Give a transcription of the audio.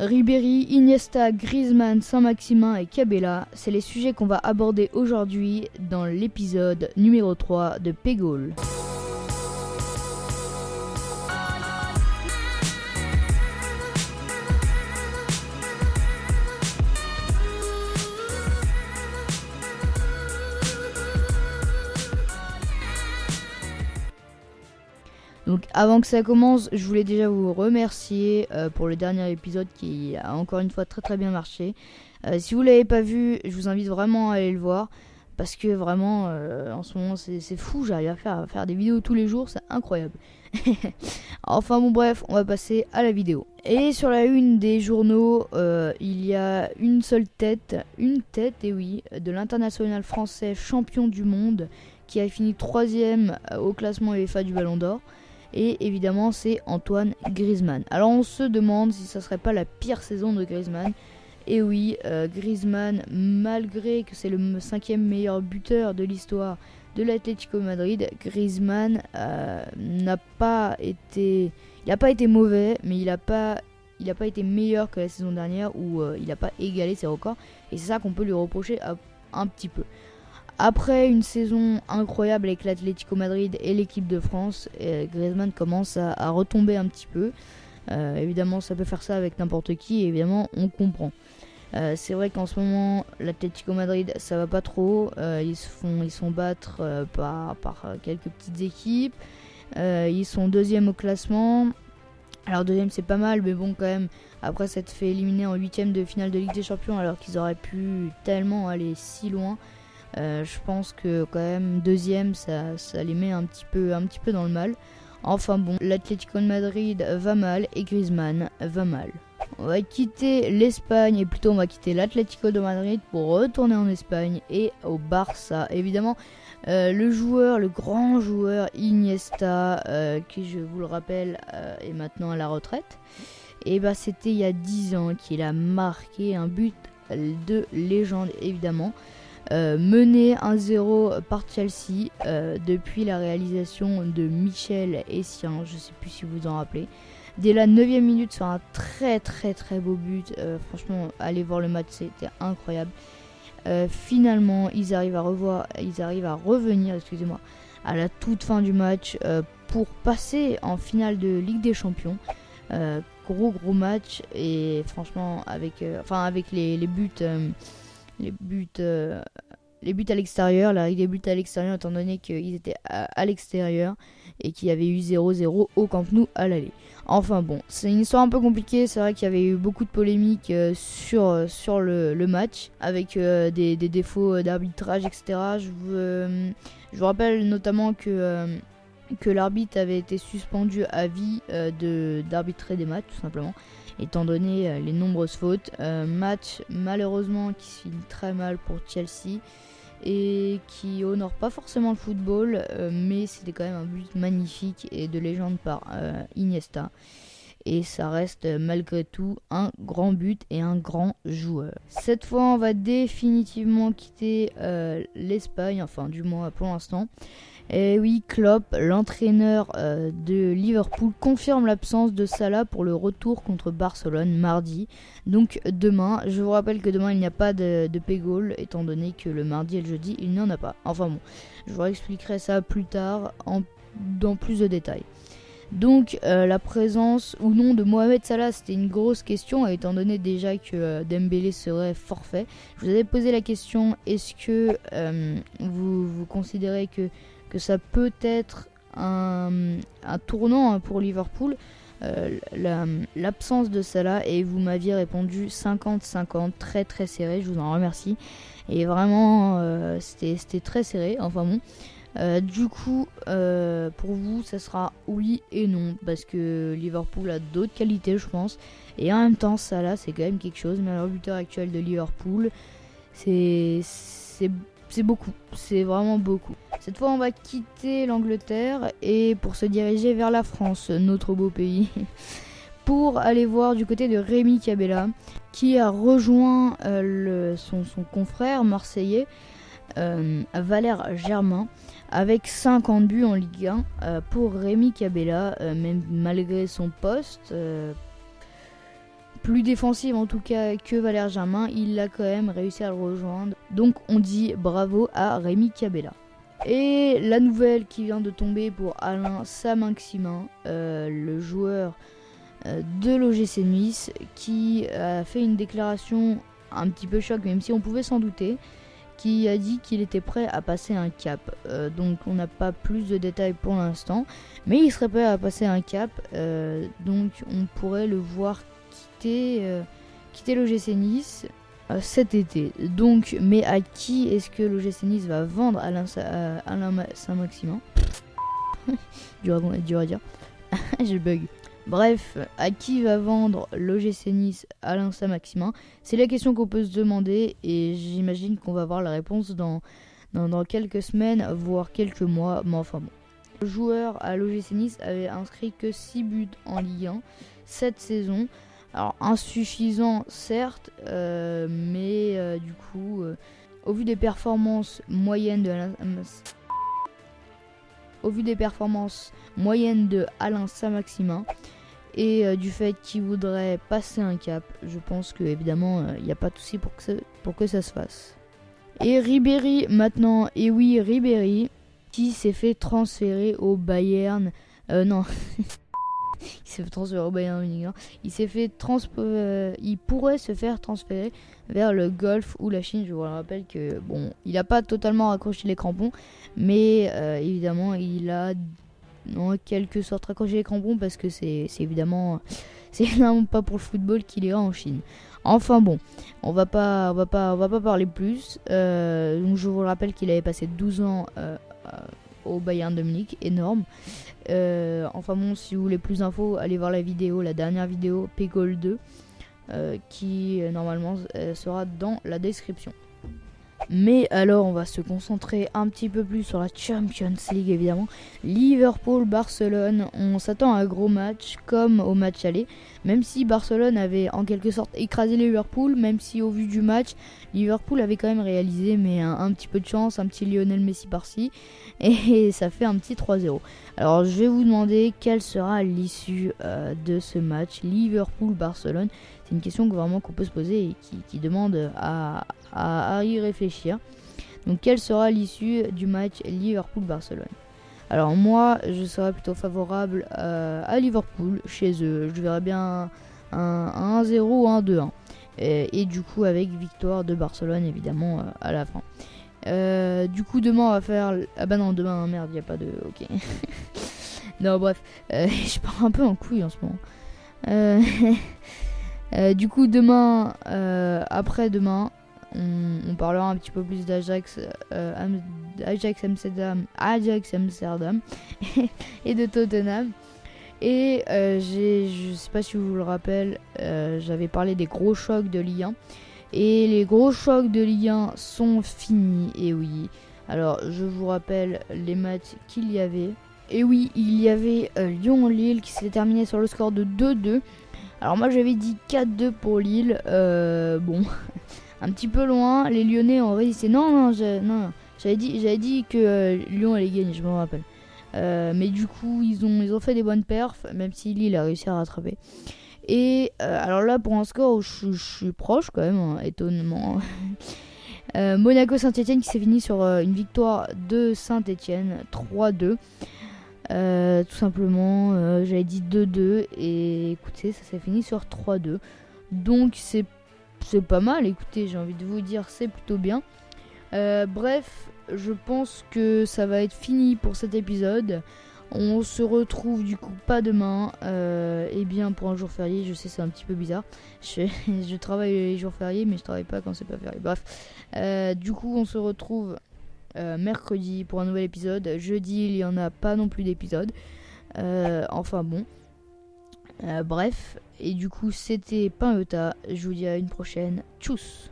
Ribéry, Iniesta, Griezmann, Saint-Maximin et Cabella, c'est les sujets qu'on va aborder aujourd'hui dans l'épisode numéro 3 de Pégaules. Donc avant que ça commence, je voulais déjà vous remercier pour le dernier épisode qui a encore une fois très très bien marché. Si vous ne l'avez pas vu, je vous invite vraiment à aller le voir. Parce que vraiment, en ce moment, c'est fou, j'arrive à faire des vidéos tous les jours, c'est incroyable. Enfin bon bref, on va passer à la vidéo. Et sur la une des journaux, il y a une tête, et oui, de l'international français champion du monde, qui a fini 3ème au classement UEFA du Ballon d'Or. Et évidemment, c'est Antoine Griezmann. Alors on se demande si ça serait pas la pire saison de Griezmann. Et oui, Griezmann, malgré que c'est le 5e meilleur buteur de l'histoire de l'Atlético Madrid, Griezmann n'a pas été mauvais, mais il n'a pas été meilleur que la saison dernière où il n'a pas égalé ses records. Et c'est ça qu'on peut lui reprocher un petit peu. Après une saison incroyable avec l'Atlético Madrid et l'équipe de France, Griezmann commence à retomber un petit peu. Évidemment, ça peut faire ça avec n'importe qui, et évidemment, on comprend. C'est vrai qu'en ce moment, l'Atlético Madrid, ça va pas trop. Ils se font battre par quelques petites équipes. Ils sont 2e au classement. Alors 2e, c'est pas mal, mais bon, quand même, après s'être fait éliminer en 8e de finale de Ligue des Champions, alors qu'ils auraient pu tellement aller si loin. Je pense que quand même 2e, ça les met un petit peu dans le mal. Enfin bon, l'Atlético de Madrid va mal et Griezmann va mal. On va quitter l'Espagne et plutôt on va quitter l'Atlético de Madrid pour retourner en Espagne et au Barça. Évidemment, le grand joueur Iniesta, qui je vous le rappelle est maintenant à la retraite. Et bah c'était il y a 10 ans qu'il a marqué un but de légende évidemment. Mené 1-0 par Chelsea depuis la réalisation de Michel Essien, je sais plus si vous en rappelez. Dès la 9e minute sur un très très très beau but, franchement allez voir le match, c'était incroyable. Finalement ils arrivent à revenir à la toute fin du match pour passer en finale de Ligue des Champions. Gros match et franchement avec les buts à l'extérieur, l'arrivée des buts à l'extérieur étant donné qu'ils étaient à l'extérieur et qu'il y avait eu 0-0 au Camp Nou à l'aller. Enfin bon, c'est une histoire un peu compliquée, c'est vrai qu'il y avait eu beaucoup de polémiques sur le match avec des défauts d'arbitrage, etc. Je vous rappelle notamment que l'arbitre avait été suspendu à vie d'arbitrer des matchs tout simplement, étant donné les nombreuses fautes. Match malheureusement qui se finit très mal pour Chelsea et qui honore pas forcément le football, mais c'était quand même un but magnifique et de légende par Iniesta. Et ça reste malgré tout un grand but et un grand joueur. Cette fois on va définitivement quitter l'Espagne, enfin du moins pour l'instant. Et oui, Klopp, l'entraîneur de Liverpool, confirme l'absence de Salah pour le retour contre Barcelone mardi. Donc demain, je vous rappelle que demain il n'y a pas de Pégaules, étant donné que le mardi et le jeudi il n'y en a pas. Enfin bon, je vous expliquerai ça plus tard dans plus de détails. Donc la présence ou non de Mohamed Salah, c'était une grosse question, étant donné déjà que Dembélé serait forfait. Je vous avais posé la question, est-ce que vous considérez que ça peut être un tournant pour Liverpool, l'absence de Salah, et vous m'aviez répondu 50-50, très très serré, je vous en remercie. Et vraiment, c'était très serré, enfin bon. Du coup, pour vous, ça sera oui et non, parce que Liverpool a d'autres qualités, je pense. Et en même temps, Salah, c'est quand même quelque chose. Mais le buteur actuel de Liverpool, c'est beaucoup, c'est vraiment beaucoup. Cette fois, on va quitter l'Angleterre et pour se diriger vers la France, notre beau pays, pour aller voir du côté de Rémi Cabella, qui a rejoint son confrère marseillais, Valère Germain, avec 50 buts en Ligue 1 pour Rémi Cabella, même malgré son poste. plus défensive en tout cas que Valère Germain, il a quand même réussi à le rejoindre. Donc on dit bravo à Rémi Cabella. Et la nouvelle qui vient de tomber pour Alain Saint-Maximin, le joueur de l'OGC Nice, qui a fait une déclaration un petit peu choc, même si on pouvait s'en douter, qui a dit qu'il était prêt à passer un cap. Donc on n'a pas plus de détails pour l'instant, mais il serait prêt à passer un cap, donc on pourrait le voir quitter l'OGC Nice cet été. Donc, mais à qui est-ce que l'OGC Nice va vendre Alain Saint-Maximin? dur à dire. Je bug. Bref, à qui va vendre l'OGC Nice Alain Saint-Maximin? C'est la question qu'on peut se demander, et j'imagine qu'on va avoir la réponse dans quelques semaines, voire quelques mois, mais enfin bon. Le joueur à l'OGC Nice avait inscrit que 6 buts en Ligue 1 cette saison. Alors insuffisant certes, mais du coup, au vu des performances moyennes de Alain Saint-Maximin et du fait qu'il voudrait passer un cap, je pense que évidemment il n'y a pas de souci pour que ça se fasse. Et Ribéry maintenant, et oui Ribéry qui s'est fait transférer au Bayern, non. Il s'est fait transférer au Bayern Munich. Il pourrait se faire transférer vers le Golfe ou la Chine. Je vous rappelle que bon, il n'a pas totalement raccroché les crampons, mais évidemment, il a en quelque sorte raccroché les crampons parce que c'est évidemment pas pour le football qu'il ira en Chine. Enfin bon, on va pas parler plus. Donc je vous rappelle qu'il avait passé 12 ans au Bayern de Munich, énorme. Enfin bon, si vous voulez plus d'infos, allez voir la dernière vidéo Pégol 2 qui normalement sera dans la description. Mais alors on va se concentrer un petit peu plus sur la Champions League évidemment. Liverpool-Barcelone, on s'attend à un gros match comme au match aller. Même si Barcelone avait en quelque sorte écrasé Liverpool, même si au vu du match, Liverpool avait quand même réalisé mais un petit peu de chance, un petit Lionel Messi par-ci. Et ça fait un petit 3-0. Alors je vais vous demander quelle sera l'issue de ce match Liverpool-Barcelone. C'est une question qu'on peut se poser et qui demande à y réfléchir. Donc quelle sera l'issue du match Liverpool-Barcelone? Alors moi je serais plutôt favorable à Liverpool chez eux. Je verrais bien un 1-0 ou un 2-1. Et du coup avec victoire de Barcelone évidemment à la fin. Du coup demain on va faire... Ah bah non demain merde il n'y a pas de... Ok. Non bref, je pars un peu en couille en ce moment. Du coup demain, après-demain, on parlera un petit peu plus d'Ajax Amsterdam et de Tottenham. Et je sais pas si je vous le rappelle, j'avais parlé des gros chocs de Ligue 1. Et les gros chocs de Ligue 1 sont finis, et oui. Alors je vous rappelle les matchs qu'il y avait. Et oui, il y avait Lyon-Lille qui s'est terminé sur le score de 2-2. Alors moi j'avais dit 4-2 pour Lille, bon, un petit peu loin, les Lyonnais ont résisté. Non, j'avais dit que Lyon allait gagner, je me rappelle. Mais du coup ils ont fait des bonnes perfs, même si Lille a réussi à rattraper. Et alors là pour un score où je suis proche quand même, hein, étonnamment. Monaco-Saint-Etienne qui s'est fini sur une victoire de Saint-Etienne, 3-2. Tout simplement, j'avais dit 2-2 et écoutez, ça s'est fini sur 3-2. Donc c'est pas mal, écoutez, j'ai envie de vous dire, c'est plutôt bien. Bref, je pense que ça va être fini pour cet épisode. On se retrouve du coup pas demain, et bien pour un jour férié, je sais c'est un petit peu bizarre. Je travaille les jours fériés mais je travaille pas quand c'est pas férié. Bref, du coup on se retrouve mercredi pour un nouvel épisode. Jeudi il y en a pas non plus d'épisode. Enfin bon. Bref, et du coup c'était Pain Eota. Je vous dis à une prochaine. Tchuss.